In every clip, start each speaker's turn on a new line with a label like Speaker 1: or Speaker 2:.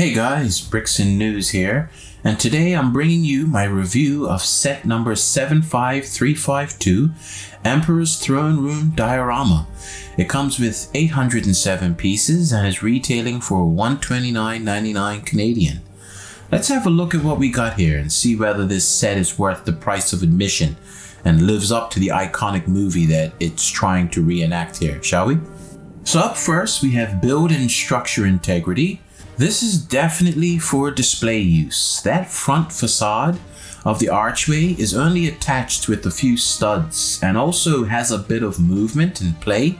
Speaker 1: Hey guys, Bricks and News here, and today I'm bringing you my review of set number 75352, Emperor's Throne Room Diorama. It comes with 807 pieces and is retailing for $129.99 Canadian. Let's have a look at what we got here and see whether this set is worth the price of admission and lives up to the iconic movie that it's trying to reenact here, shall we? So up first we have build and structure integrity. This is definitely for display use. That front facade of the archway is only attached with a few studs and also has a bit of movement and play.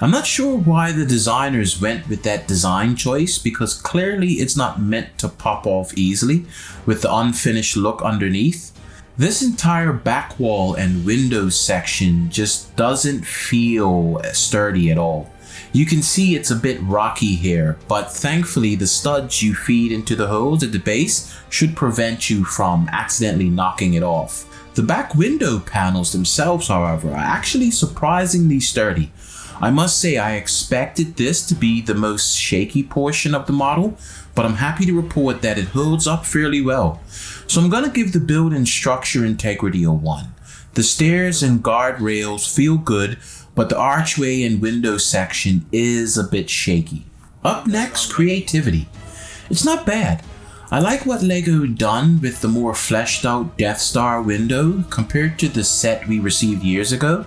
Speaker 1: I'm not sure why the designers went with that design choice because clearly it's not meant to pop off easily with the unfinished look underneath. This entire back wall and window section just doesn't feel sturdy at all. You can see it's a bit rocky here, but thankfully the studs you feed into the holes at the base should prevent you from accidentally knocking it off. The back window panels themselves, however, are actually surprisingly sturdy. I must say I expected this to be the most shaky portion of the model, but I'm happy to report that it holds up fairly well. So I'm gonna give the build and structure integrity a 1. The stairs and guardrails feel good, but the archway and window section is a bit shaky. Up next, creativity. It's not bad. I like what LEGO done with the more fleshed out Death Star window compared to the set we received years ago.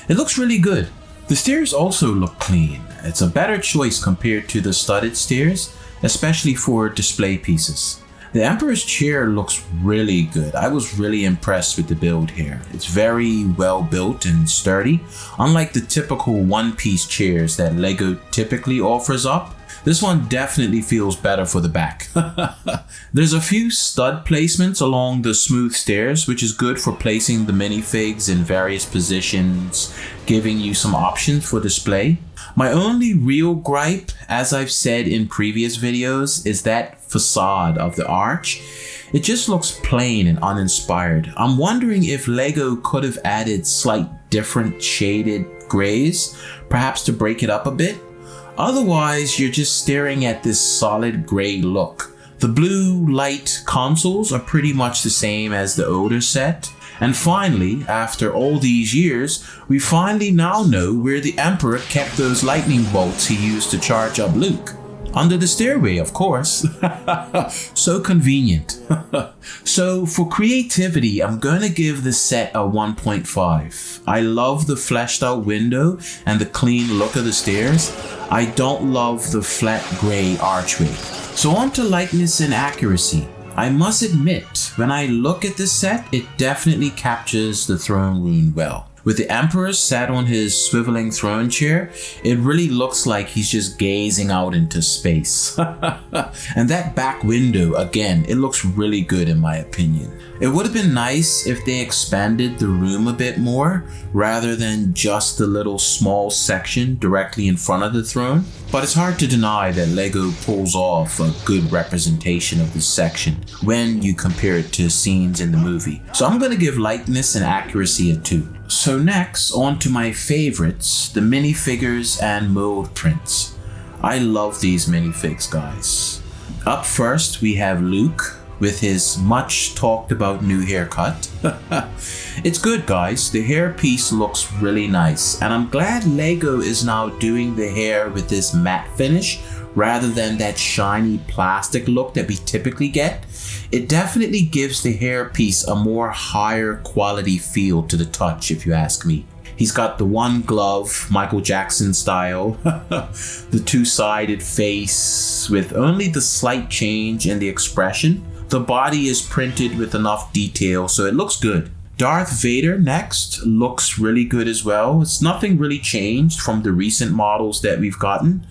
Speaker 1: It looks really good. The stairs also look clean. It's a better choice compared to the studded stairs, especially for display pieces. The Emperor's chair looks really good. I was really impressed with the build here. It's very well built and sturdy, unlike the typical one-piece chairs that LEGO typically offers up. This one definitely feels better for the back. There's a few stud placements along the smooth stairs, which is good for placing the minifigs in various positions, giving you some options for display. My only real gripe, as I've said in previous videos, is that facade of the arch. It just looks plain and uninspired. I'm wondering if LEGO could have added slight different shaded grays, perhaps to break it up a bit. Otherwise, you're just staring at this solid gray look. The blue light consoles are pretty much the same as the older set. And finally, after all these years, we finally now know where the Emperor kept those lightning bolts he used to charge up Luke. Under the stairway, of course. So convenient. So for creativity, I'm going to give the set a 1.5. I love the fleshed out window and the clean look of the stairs. I don't love the flat gray archway. So on to lightness and accuracy. I must admit, when I look at this set, it definitely captures the throne room well. With the Emperor sat on his swiveling throne chair, it really looks like he's just gazing out into space. And that back window, again, it looks really good in my opinion. It would have been nice if they expanded the room a bit more, rather than just the little small section directly in front of the throne. But it's hard to deny that LEGO pulls off a good representation of this section when you compare it to scenes in the movie. So I'm going to give lightness and accuracy a 2. So next, on to my favorites, the minifigures and mold prints. I love these minifigs, guys. Up first, we have Luke with his much talked about new haircut. It's good, guys. The hairpiece looks really nice, and I'm glad LEGO is now doing the hair with this matte finish rather than that shiny plastic look that we typically get. It definitely gives the hairpiece a more higher quality feel to the touch, if you ask me. He's got the one glove, Michael Jackson style, the two-sided face with only the slight change in the expression. The body is printed with enough detail, so it looks good. Darth Vader next looks really good as well. It's nothing really changed from the recent models that we've gotten.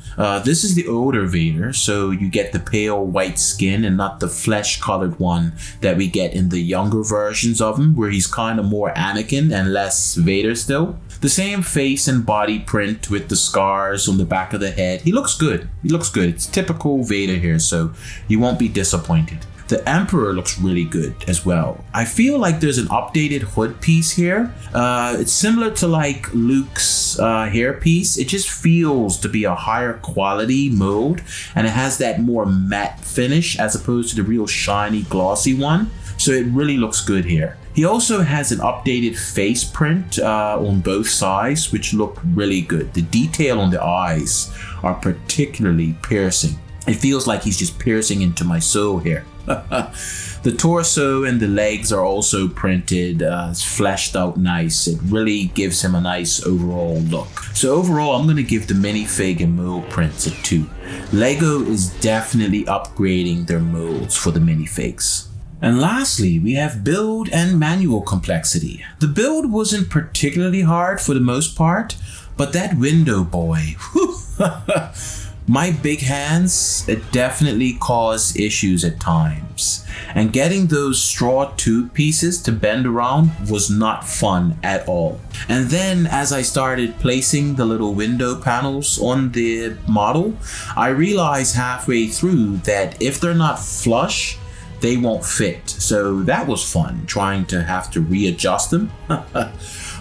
Speaker 1: This is the older Vader, so you get the pale white skin and not the flesh-colored one that we get in the younger versions of him, where he's kind of more Anakin and less Vader still. The same face and body print with the scars on the back of the head. He looks good. He looks good. It's typical Vader here, so you won't be disappointed. The Emperor looks really good as well. I feel like there's an updated hood piece here. It's similar to like Luke's hairpiece. It just feels to be a higher quality mold, and it has that more matte finish as opposed to the real shiny glossy one. So it really looks good here. He also has an updated face print on both sides, which look really good. The detail on the eyes are particularly piercing. It feels like he's just piercing into my soul here. The torso and the legs are also printed, it's fleshed out nice. It really gives him a nice overall look. So overall, I'm going to give the minifig and mold prints a 2. Lego is definitely upgrading their molds for the minifigs. And lastly, we have build and manual complexity. The build wasn't particularly hard for the most part, but that window boy, my big hands, it definitely caused issues at times. And getting those straw tube pieces to bend around was not fun at all. And then as I started placing the little window panels on the model, I realized halfway through that if they're not flush, they won't fit. So that was fun, trying to have to readjust them.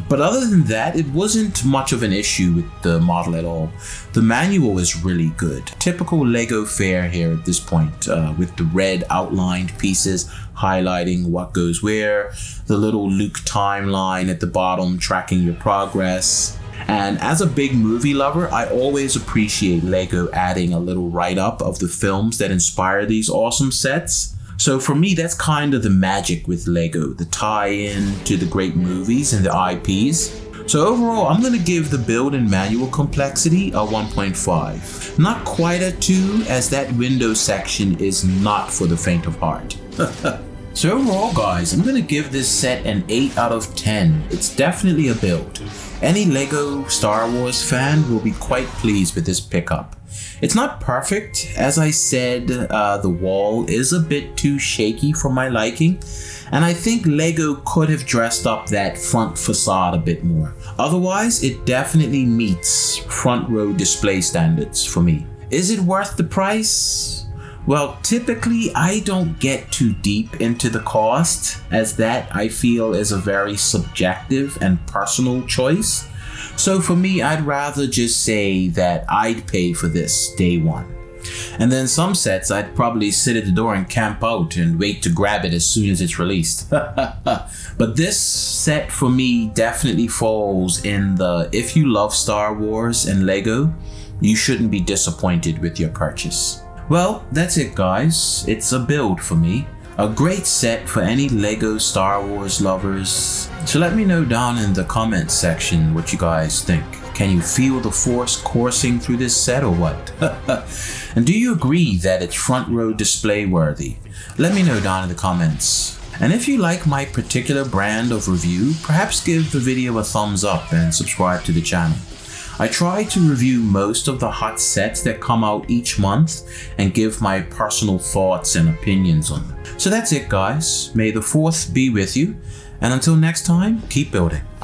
Speaker 1: But other than that, it wasn't much of an issue with the model at all. The manual is really good. Typical Lego fare here at this point, with the red outlined pieces highlighting what goes where, the little Luke timeline at the bottom tracking your progress. And as a big movie lover, I always appreciate Lego adding a little write-up of the films that inspire these awesome sets. So for me, that's kind of the magic with Lego, the tie-in to the great movies and the IPs. So overall, I'm going to give the build and manual complexity a 1.5. Not quite a 2, as that window section is not for the faint of heart. So overall, guys, I'm going to give this set an 8 out of 10. It's definitely a build. Any Lego Star Wars fan will be quite pleased with this pickup. It's not perfect. As I said, the wall is a bit too shaky for my liking, and I think Lego could have dressed up that front facade a bit more. Otherwise, it definitely meets front row display standards for me. Is it worth the price? Well, typically I don't get too deep into the cost, as that I feel is a very subjective and personal choice. So for me, I'd rather just say that I'd pay for this day one. And then some sets, I'd probably sit at the door and camp out and wait to grab it as soon as it's released. But this set for me definitely falls in the if you love Star Wars and Lego, you shouldn't be disappointed with your purchase. Well, that's it guys. It's a build for me. A great set for any Lego Star Wars lovers. So let me know down in the comments section what you guys think. Can you feel the Force coursing through this set or what? And do you agree that it's front row display worthy? Let me know down in the comments. And if you like my particular brand of review, perhaps give the video a thumbs up and subscribe to the channel. I try to review most of the hot sets that come out each month and give my personal thoughts and opinions on them. So that's it guys, may the 4th be with you, and until next time, keep building.